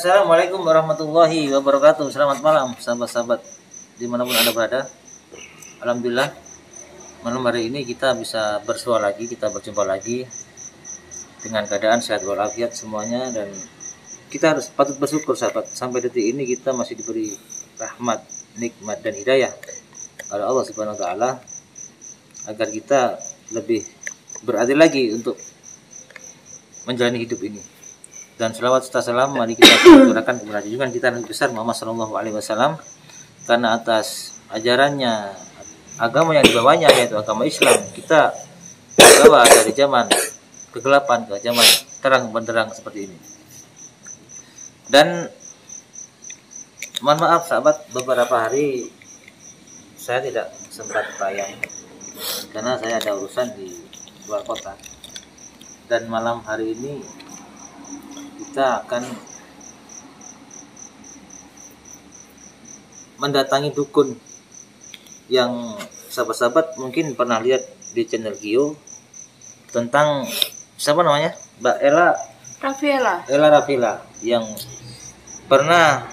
Assalamualaikum warahmatullahi wabarakatuh. Selamat malam sahabat-sahabat dimanapun Anda berada. Alhamdulillah malam hari ini kita bisa bersua lagi, kita berjumpa lagi dengan keadaan sehat walafiat semuanya, dan kita harus patut bersyukur sahabat, sampai detik ini kita masih diberi rahmat, nikmat dan hidayah oleh Allah Subhanahu wa taala agar kita lebih beradil lagi untuk menjalani hidup ini. Dan selawat serta salam mari kita gunakan kepada junjungan kita Nabi besar Muhammad Shallallahu Alaihi Wasallam, karena atas ajarannya agama yang dibawanya yaitu agama Islam kita dibawa dari zaman kegelapan ke zaman terang benderang seperti ini. Dan mohon maaf sahabat, beberapa hari saya tidak sempat tayang karena saya ada urusan di luar kota, dan malam hari ini kita akan mendatangi dukun yang sahabat-sahabat mungkin pernah lihat di channel Gio tentang siapa namanya, Mbak Ella Rafila yang pernah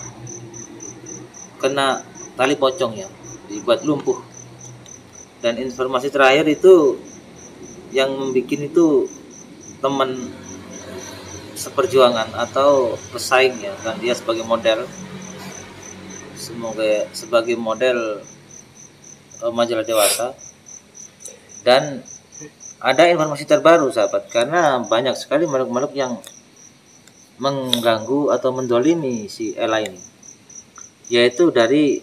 kena tali pocong ya, dibuat lumpuh. Dan informasi terakhir itu yang membuat itu teman seperjuangan atau pesaingnya, dan dia sebagai model, sebagai model majalah dewasa. Dan ada informasi terbaru sahabat, karena banyak sekali makhluk-makhluk yang mengganggu atau mendolimi si Ella ini, yaitu dari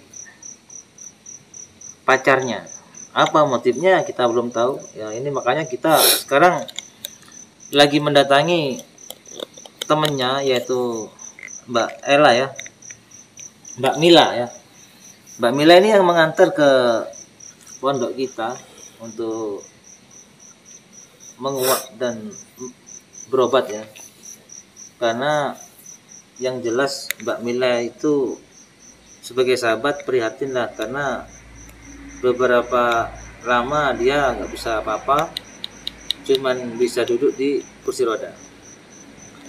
pacarnya. Apa motifnya kita belum tahu ya, ini makanya kita sekarang lagi mendatangi temennya, yaitu Mbak Ella ya, Mbak Mila ya. Mbak Mila ini yang mengantar ke pondok kita untuk menguak dan berobat ya. Karena yang jelas Mbak Mila itu sebagai sahabat prihatin lah, karena beberapa lama dia nggak bisa apa-apa, cuman bisa duduk di kursi roda.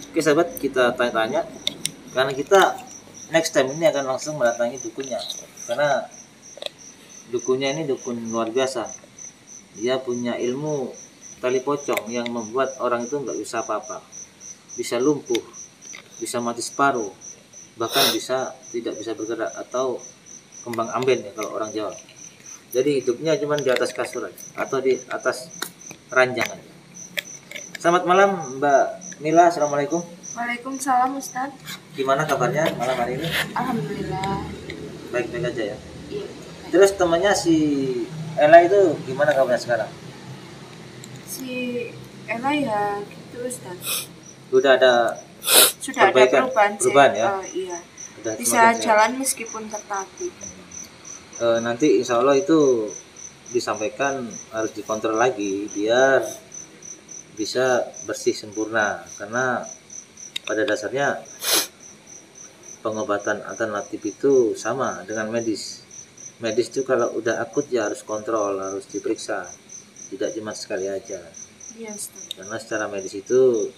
Oke sahabat, kita tanya-tanya karena kita next time ini akan langsung mendatangi dukunnya, karena dukunnya ini dukun luar biasa. Dia punya ilmu tali pocong yang membuat orang itu nggak bisa apa-apa, bisa lumpuh, bisa mati separuh, bahkan tidak bisa bergerak atau kembang amben ya kalau orang Jawa. Jadi hidupnya cuma di atas kasur aja, atau di atas ranjang aja. Selamat malam Mbak Mila, Assalamualaikum. Waalaikumsalam Ustaz. Gimana kabarnya malam hari ini? Alhamdulillah. Baik-baik aja ya? Iya. Terus temannya si Ella itu gimana kabarnya sekarang? Si Ella ya gitu Ustaz. Sudah ada perubahan ya? Iya. Sudah bisa jalan meskipun tertatih. Nanti insya Allah itu disampaikan harus dikontrol lagi biar bisa bersih sempurna, karena pada dasarnya pengobatan alternatif itu sama dengan medis. Medis itu kalau udah akut ya harus kontrol, harus diperiksa, tidak cuma sekali aja. Iya, Ustaz. Karena secara medis itu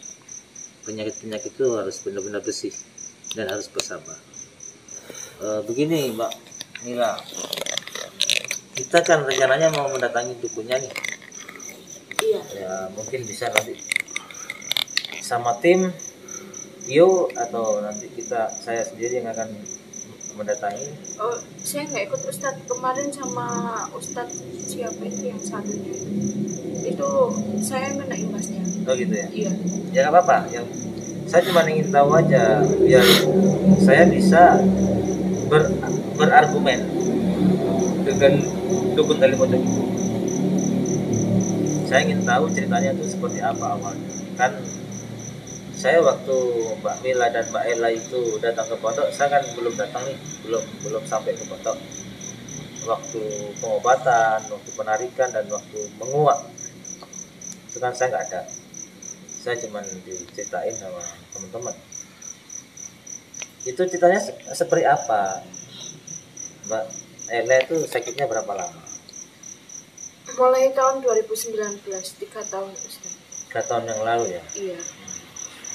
penyakit-penyakit itu harus benar-benar bersih dan harus bersabar. Begini Mbak Mila, kita kan rencananya mau mendatangi dukunnya nih. Iya. Ya mungkin bisa nanti sama tim Yo, atau nanti saya sendiri yang akan mendatangi. Oh, saya nggak ikut Ustadz kemarin sama Ustadz siapa itu yang satunya itu saya kena imbasnya. Oh gitu ya? Iya. Ya nggak apa-apa, yang saya cuma ingin tahu aja biar saya bisa berargumen dengan dukun tali pocong itu. Saya ingin tahu ceritanya itu seperti apa awalnya. Kan saya waktu Mbak Mila dan Mbak Ella itu datang ke pondok, saya kan belum datang nih, belum sampai ke pondok. Waktu pengobatan, waktu penarikan, dan waktu menguak itu kan saya nggak ada. Saya cuma diceritain sama teman-teman. Itu ceritanya seperti apa? Mbak Ella itu sakitnya berapa lama? Mulai tahun 2019, 3 tahun Ustaz. 3 tahun yang lalu ya? Iya.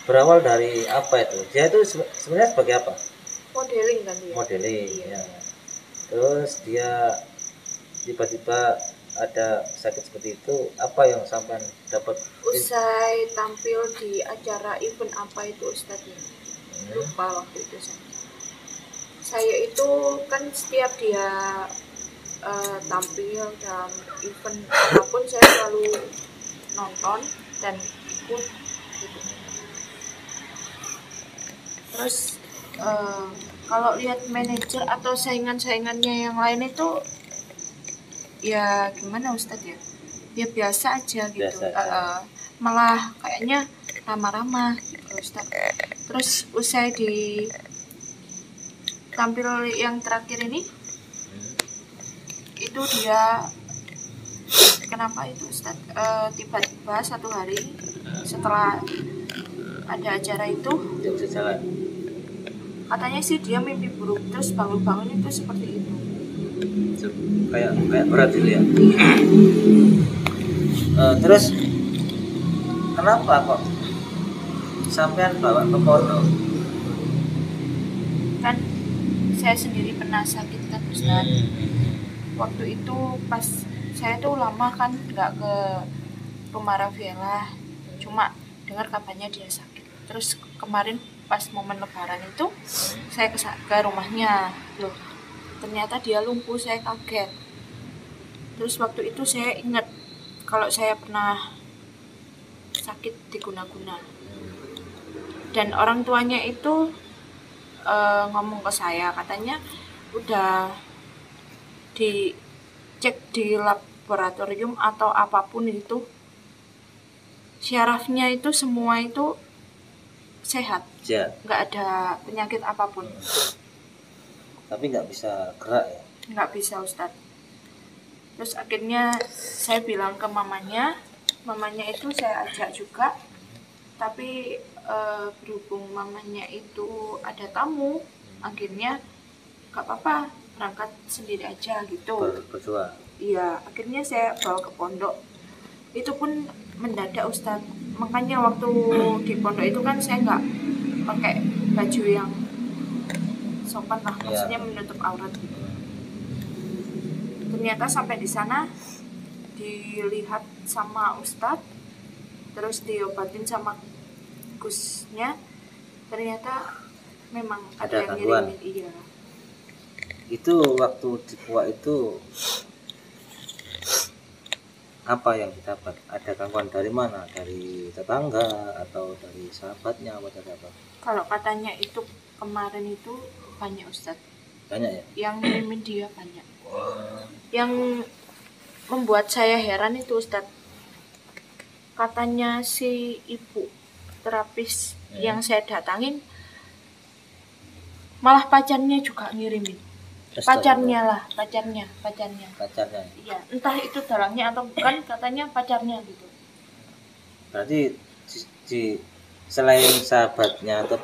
berawal dari apa itu? Dia itu sebenarnya sebagai apa? Modeling kan dia. Modeling. Iya. Ya. Terus dia tiba-tiba ada sakit seperti itu, apa yang sampai dapat? Usai tampil di acara event apa itu Ustadznya, lupa waktu itu saya itu kan setiap dia tampil dalam event apapun saya selalu nonton dan ikut gitu. Terus kalau lihat manajer atau saingannya yang lain itu ya gimana Ustadz ya, ya biasa aja gitu. Biasa aja. Malah kayaknya ramah-ramah gitu Ustadz. Terus usai di tampil yang terakhir ini itu dia kenapa itu Ustadz, tiba-tiba satu hari setelah ada acara itu Dia bisa jalan. katanya sih dia mimpi buruk, terus bangun-bangun itu seperti itu. Kayak berat itu ya. Terus kenapa kok sampean bawa ke pondok? Kan saya sendiri pernah sakit kan Ustadz. Waktu itu pas saya tuh lama kan nggak ke rumah Rafiela, cuma dengar kabarnya dia sakit. Terus kemarin pas momen lebaran itu saya ke rumahnya, loh ternyata dia lumpuh. Saya kaget. Terus waktu itu saya ingat kalau saya pernah sakit di Guna-Guna, dan orang tuanya itu ngomong ke saya, katanya udah dicek di laboratorium atau apapun itu, syarafnya itu semua itu sehat, nggak ada penyakit apapun. Tapi nggak bisa gerak ya? Nggak bisa Ustadz. Terus akhirnya saya bilang ke mamanya itu saya ajak juga, tapi berhubung mamanya itu ada tamu, akhirnya nggak apa-apa, berangkat sendiri aja gitu. Berdua? Iya, akhirnya saya bawa ke pondok. Itu pun mendadak Ustadz. Makanya waktu di pondok itu kan saya nggak pakai baju yang sopan lah, maksudnya menutup aurat gitu. Ternyata sampai di sana dilihat sama Ustadz, terus diobatin sama Gusnya, ternyata memang ada yang gangguan. Iya. Itu waktu di Puak itu apa yang didapat? Ada gangguan dari mana? Dari tetangga atau dari sahabatnya atau dari apa? Kalau katanya itu kemarin itu banyak Ustadz. Banyak ya? Yang ngirimin dia banyak. Yang membuat saya heran itu Ustadz, katanya si ibu terapis yang saya datangin malah pacarnya juga ngirimin. Pacarnya. Iya, entah itu dalangnya atau bukan, katanya pacarnya gitu. Berarti selain sahabatnya atau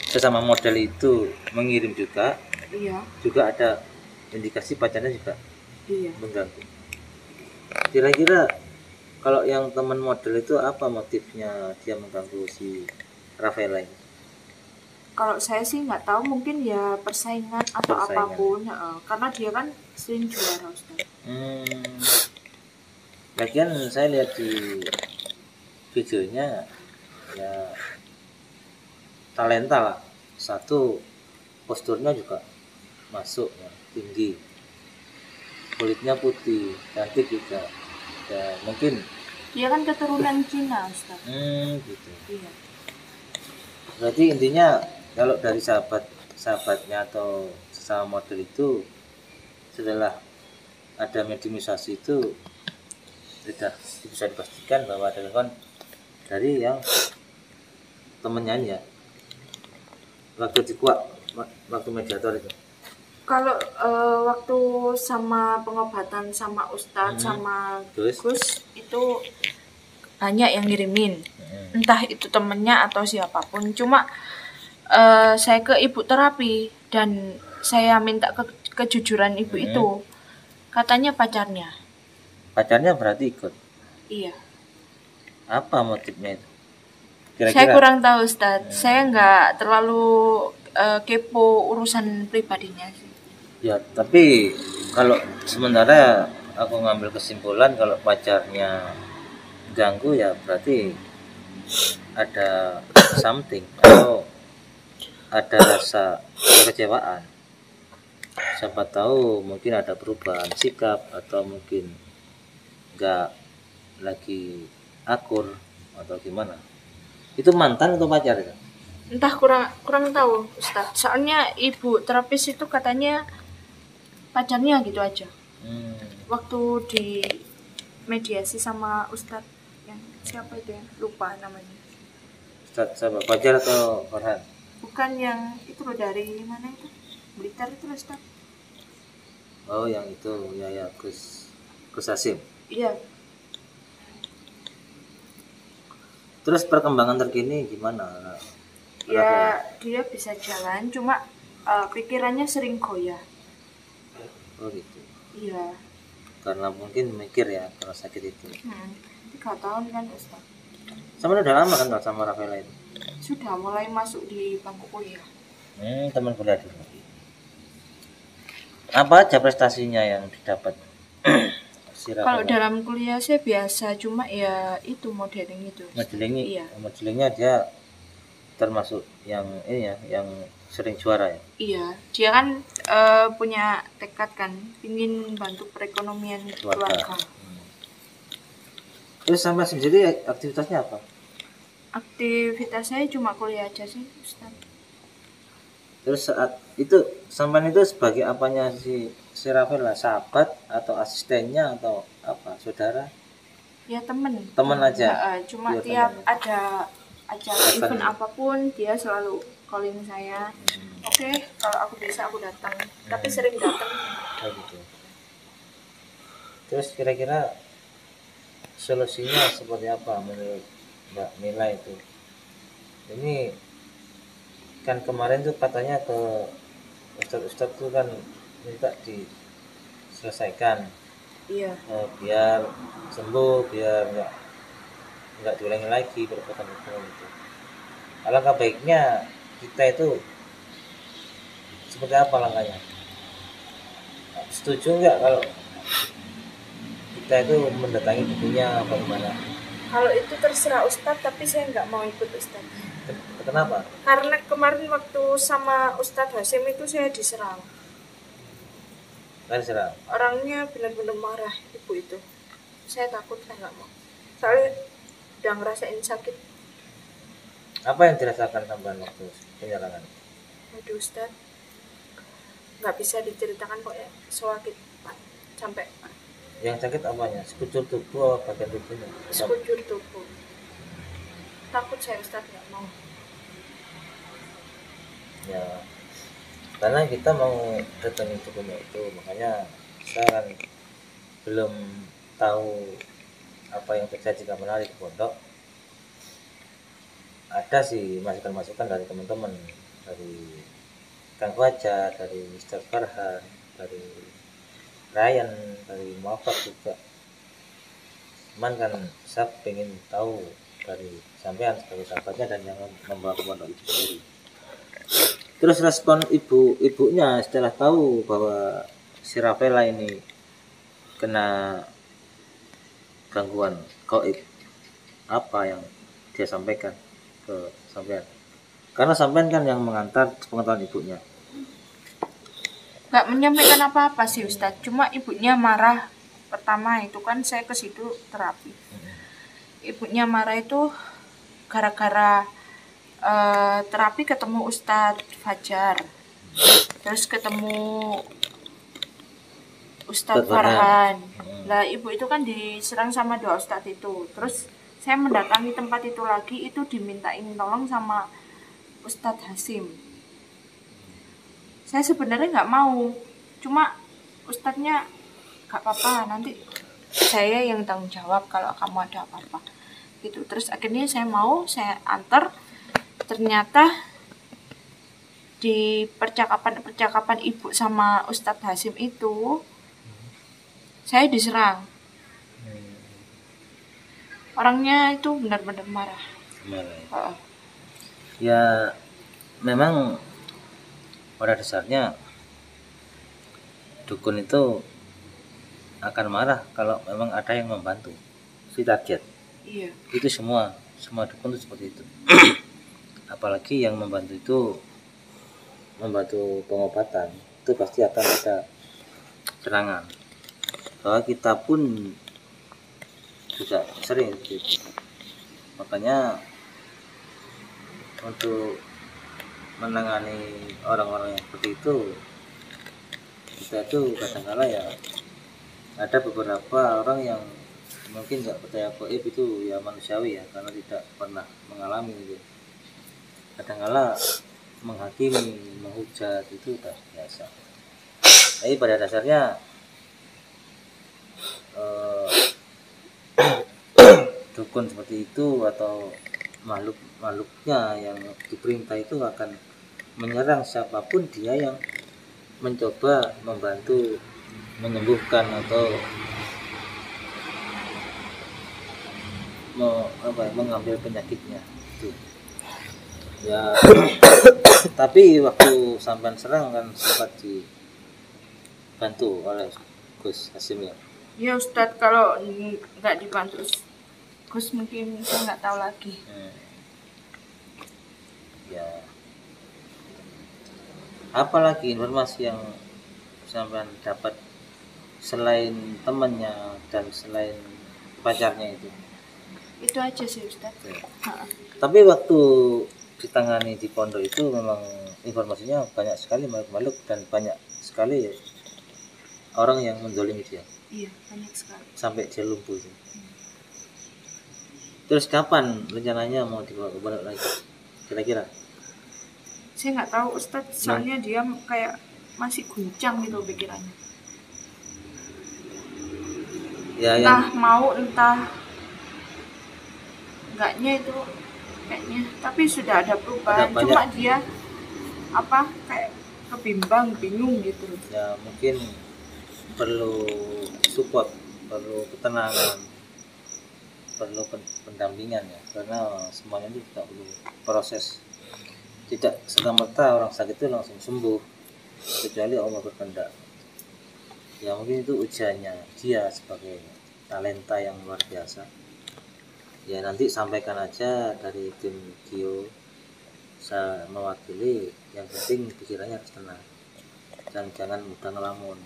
sesama model itu mengirim juga, iya, juga ada indikasi pacarnya juga mengganggu. Kira-kira kalau yang teman model itu apa motifnya dia mengganggu si Rafaela ini? Kalau saya sih nggak tahu, mungkin ya persaingan atau apapun, karena dia kan sering juara Ustaz. Lagian saya lihat di videonya ya talenta lah. Satu, posturnya juga masuk ya, tinggi, kulitnya putih, cantik juga. Ya mungkin dia kan keturunan Cina Ustaz. Gitu. Iya. Berarti intinya kalau dari sahabatnya atau sesama model itu, setelah ada mediumisasi itu sudah bisa dipastikan bahwa ada gangguan dari yang temennya ya, waktu di Kuak, waktu mediator itu. Kalau waktu sama pengobatan sama Ustadz sama Gus itu banyak yang ngirimin, entah itu temennya atau siapapun. Cuma saya ke ibu terapi dan saya minta kejujuran ibu itu, katanya pacarnya. Pacarnya berarti ikut? Iya. Apa motifnya itu? Saya Kira-kira kurang tahu Ustadz. Saya nggak terlalu kepo urusan pribadinya sih. ya, tapi kalau sementara aku ngambil kesimpulan kalau pacarnya ganggu ya berarti ada something atau ada rasa kekecewaan. Siapa tahu mungkin ada perubahan sikap atau mungkin nggak lagi akur atau gimana. Itu mantan atau pacar itu? Entah, kurang tahu Ustadz. Soalnya ibu terapis itu katanya pacarnya gitu aja. Waktu di mediasi sama Ustadz yang siapa itu ya, lupa namanya. Ustadz siapa? Pacar atau Farhan? Bukan yang itu loh, dari mana itu? Blitar itu loh Ustadz. Oh yang itu ya Gus Hasim. Iya. Terus perkembangan terkini gimana? Ya dia bisa jalan, cuma pikirannya sering goyah. Oh gitu. Iya. Karena mungkin mikir ya kalau sakit itu. 3 tahun kan Ustaz. Sama udah lama kan sama Rafaela itu? Sudah mulai masuk di bangku kuliah. Teman kuliah dulu. Apa aja prestasinya yang didapat? Si Kalau Rafaela? dalam kuliah saya biasa, cuma ya itu modeling itu. Modelingnya, Iya. modelingnya dia termasuk yang ini ya, yang sering juara ya. Iya, dia kan punya tekad kan, ingin bantu perekonomian keluarga. Terus sampai sendiri aktivitasnya apa? Aktivitas saya cuma kuliah aja sih, Ustaz. Terus saat itu sampai itu sebagai apanya si Rafaela, sahabat atau asistennya atau apa, saudara? Ya temen aja. Cuma Ya, tiap temen. ada acara event apapun dia selalu calling saya. Oke, kalau aku bisa aku datang. Tapi sering datang. Oh gitu. Terus kira-kira solusinya seperti apa menurut Mbak Mila itu? Ini kan kemarin tuh katanya ke Ustadz tuh kan minta diselesaikan. Iya. Biar sembuh, biar nggak diulangi lagi perbuatan itu gitu. Alangkah baiknya kita itu seperti apa langkahnya? Setuju nggak kalau kita itu mendatangi bukunya apa gimana? Kalau itu terserah Ustadz, tapi saya nggak mau ikut Ustadz. Kenapa? Karena kemarin waktu sama Ustadz Hasim itu saya diserang. Kan serang. Orangnya benar-benar marah ibu itu. Saya takut, saya nggak mau. Soalnya udah ngerasain sakit. Apa yang dirasakan sampean waktu penyerangan? Waduh Ustadz, nggak bisa diceritakan kok ya, sakit sampai. Yang sakit apanya? Sekujur tubuh atau bagian tubuhnya? Sekujur tubuh. Takut saya Ustadz, nggak mau. Ya, karena kita mau datangin bukunya itu, makanya saya kan belum tahu apa yang terjadi kemarin di pondok. Ada sih masukan-masukan dari teman-teman, dari Kang Fajar, dari Mr. Farhan, dari Ryan, dari Muhammad juga. Cuman kan saya pengen tahu dari sampean sebagai sahabatnya dan yang membawa ke pondok itu sendiri. Terus respon ibunya setelah tahu bahwa si Rafaela ini kena gangguan gaib, apa yang dia sampaikan ke sampean? Karena sampean kan yang mengantar pengetahuan ibunya. Nggak menyampaikan apa-apa sih Ustadz, cuma ibunya marah. Pertama itu kan saya ke situ terapi. Ibunya marah itu gara-gara terapi ketemu Ustadz Fajar, terus ketemu Ustadz Farhan. Lah ibu itu kan diserang sama 2 Ustadz itu. Terus saya mendatangi tempat itu lagi, itu dimintain tolong sama Ustadz Hasim. Saya sebenarnya nggak mau, cuma Ustadznya nggak apa-apa, nanti saya yang tanggung jawab kalau kamu ada apa-apa gitu. Terus akhirnya saya mau, saya antar. Ternyata di percakapan ibu sama Ustadz Hasim itu saya diserang. Orangnya itu benar-benar marah. marah. Oh. Ya memang pada dasarnya dukun itu akan marah kalau memang ada yang membantu si target. Iya. Itu semua dukun itu seperti itu. Apalagi yang membantu itu membantu pengobatan, itu pasti akan ada serangan. Bahwa kita pun juga sering gitu. Makanya untuk menangani orang-orang yang seperti itu, kita itu kadang-kala ya ada beberapa orang yang mungkin nggak percaya gaib, itu ya manusiawi ya, karena tidak pernah mengalami gitu. Kadang-kala menghakimi, menghujat itu udah biasa. Tapi pada dasarnya dukun seperti itu atau makhluknya yang diperintah itu akan menyerang siapapun dia yang mencoba membantu menyembuhkan atau mengambil penyakitnya itu ya. Tapi waktu sampai serang kan sempat dibantu oleh Gus Hasim ya. Ya Ustadz, kalau nggak dibantu Gus mungkin saya nggak tahu lagi. Ya. Apalagi informasi yang sampai dapat selain temannya dan selain pacarnya itu? Itu aja sih Ustadz. Ya. Tapi waktu ditangani di pondok itu memang informasinya banyak sekali makhluk dan banyak sekali orang yang menzalimi dia. Iya, banyak sekali. Sampai dia lumpuh itu. Terus kapan rencananya mau dibawa ke pondok lagi? Kira-kira? Saya nggak tahu Ustadz, soalnya dia kayak masih guncang gitu pikirannya. Ya, entah mau entah enggaknya itu kayaknya, tapi sudah ada perubahan. Cuma dia kayak kebimbang, bingung gitu. Ya mungkin perlu support, perlu ketenangan, perlu pendampingan ya, karena semuanya itu tidak perlu proses. Tidak serta-merta orang sakit itu langsung sembuh, kecuali Allah berkehendak. Ya mungkin itu ujiannya dia sebagai talenta yang luar biasa. Ya nanti sampaikan aja dari tim Gio, saya mewakili. Yang penting pikirannya harus tenang dan jangan mudah ngelamun.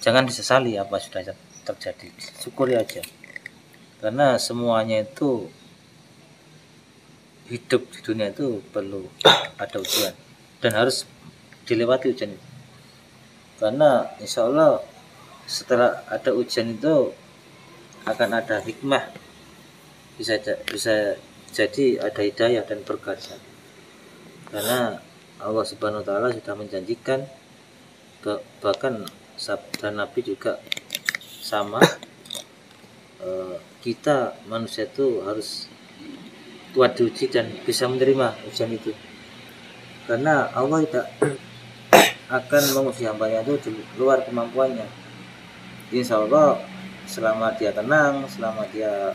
Jangan disesali apa sudah terjadi, syukuri aja, karena semuanya itu hidup di dunia itu perlu ada ujian dan harus dilewati ujian itu, karena insya Allah setelah ada ujian itu akan ada hikmah, bisa jadi ada hidayah dan berkah, karena Allah Subhanahu wa Ta'ala sudah menjanjikan, bahkan sabda Nabi juga sama, kita manusia itu harus kuat diuji dan bisa menerima ujian itu, karena Allah tidak akan menguji hambanya itu di luar kemampuannya. Insya Allah selama dia tenang, selama dia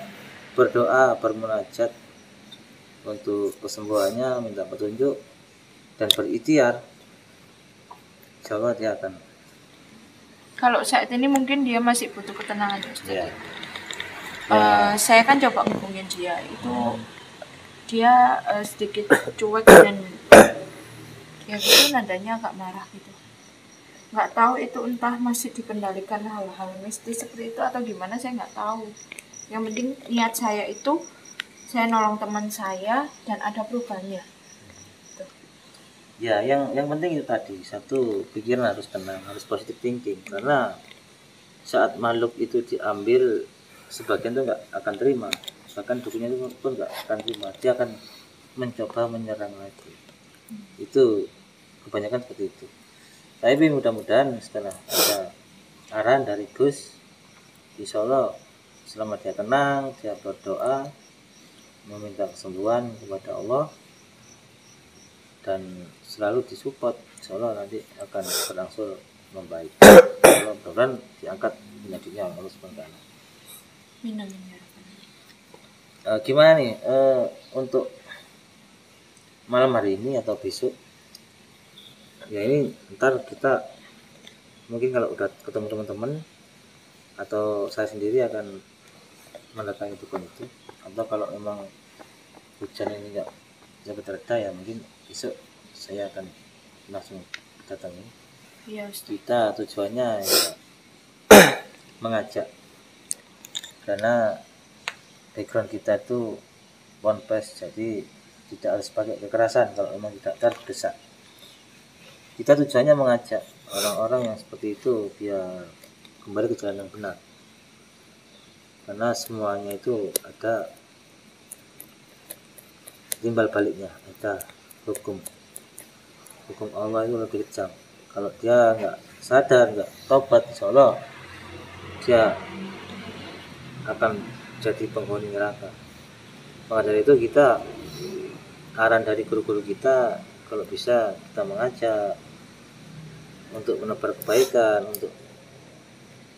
berdoa, bermunajat untuk kesembuhannya, minta petunjuk dan berikhtiar, insya Allah dia akan. Kalau saat ini mungkin dia masih butuh ketenangan Ustaz. Ya. Saya kan coba ngubungin dia itu, dia sedikit cuek dan ya gitu, nadanya agak marah gitu. Nggak tahu itu entah masih dikendalikan hal-hal mistis seperti itu atau gimana, saya nggak tahu. Yang penting niat saya itu saya nolong teman saya dan ada perubahannya. Gitu. Ya, yang penting itu tadi, satu, pikiran harus tenang, harus positive thinking, karena saat makhluk itu diambil, sebagian itu nggak akan terima, bahkan dukunnya itu pun nggak akan terima, dia akan mencoba menyerang lagi. Itu kebanyakan seperti itu. Tapi mudah-mudahan setelah ada arahan dari Gus, insya Allah selama dia tenang, dia berdoa, meminta kesembuhan kepada Allah dan selalu disupport, insya Allah nanti akan berangsur membaik. Allah mudah-mudahan diangkat penyakitnya oleh Allah SWT. Minum ya. Gimana nih untuk malam hari ini atau besok? Ya ini ntar kita mungkin kalau udah ketemu teman-teman atau saya sendiri akan mendatangi dukun itu, atau kalau memang hujan ini nggak dapat reda ya mungkin besok saya akan langsung datangi. Iya Ustaz. Kita tujuannya ya mengajak, karena background kita itu ponpes, jadi tidak harus pakai kekerasan kalau memang tidak terdesak. Kita tujuannya mengajak orang-orang yang seperti itu biar kembali ke jalan yang benar, karena semuanya itu ada timbal baliknya, ada hukum Allah itu lebih kejam. Kalau dia nggak sadar, nggak tobat, insya Allah dia akan jadi penghuni neraka. Maka dari itu kita, arahan dari guru-guru kita, kalau bisa kita mengajak untuk menebar kebaikan, untuk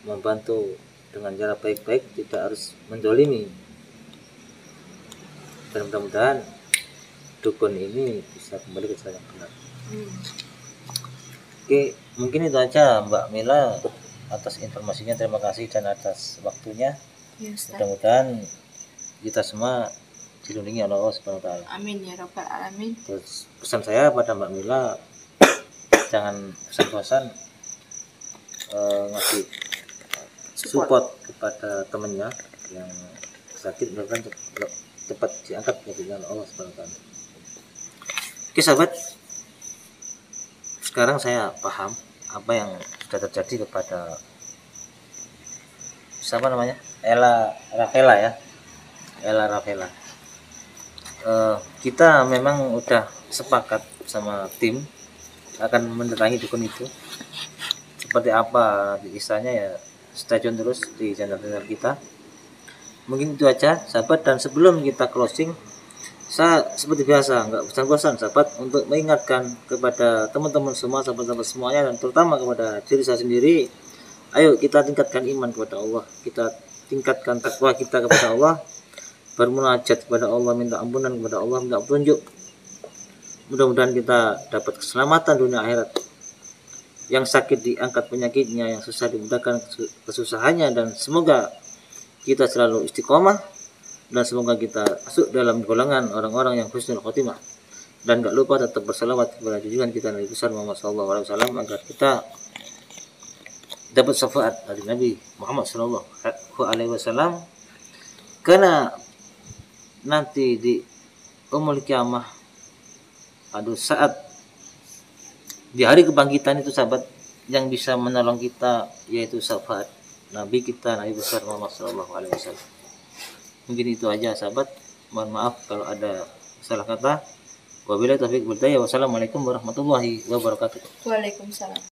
membantu dengan cara baik-baik, tidak harus mendolimi. Dan mudah-mudahan dukun ini bisa kembali ke jalan yang benar. Oke, mungkin itu aja Mbak Mila atas informasinya. Terima kasih dan atas waktunya. Iya Ustaz. Mudah-mudahan kita semua dilindungi oleh Allah Subhanahu wa taala. Amin ya rabbal alamin. Terus pesan saya pada Mbak Mila, jangan bosan-bosan ngasih support kepada temennya yang sakit, mudah-mudahan cepat diangkat dengan Allah Subhanahu wa taala. Oke sahabat, sekarang saya paham apa yang sudah terjadi kepada siapa namanya, Ella Rafaela ya, Ella Rafaela. Kita memang udah sepakat sama tim akan mendatangi dukun itu. Seperti apa kisahnya ya, stay tune terus di channel kita. Mungkin itu aja sahabat, dan sebelum kita closing, saya seperti biasa nggak bosan-bosan sahabat untuk mengingatkan kepada teman-teman semua, sahabat-sahabat semuanya, dan terutama kepada diri saya sendiri. Ayo kita tingkatkan iman kepada Allah, kita tingkatkan takwa kita kepada Allah, bermunajat kepada Allah, minta ampunan kepada Allah, minta petunjuk. Mudah-mudahan kita dapat keselamatan dunia akhirat. Yang sakit diangkat penyakitnya, yang susah dimudahkan kesusahannya, dan semoga kita selalu istiqomah, dan semoga kita masuk dalam golongan orang-orang yang husnul khotimah. Dan gak lupa tetap berselawat kepada junjungan kita Nabi besar Muhammad SAW agar kita dapat syafaat dari Nabi Muhammad SAW, karena nanti di umul kiamah, saat di hari kebangkitan itu sahabat, yang bisa menolong kita yaitu syafaat Nabi kita Nabi besar Muhammad SAW. Mungkin itu aja sahabat, mohon maaf kalau ada salah kata. Wabillahi taufiq wal hidayah. Wassalamualaikum warahmatullahi wabarakatuh. Waalaikumsalam.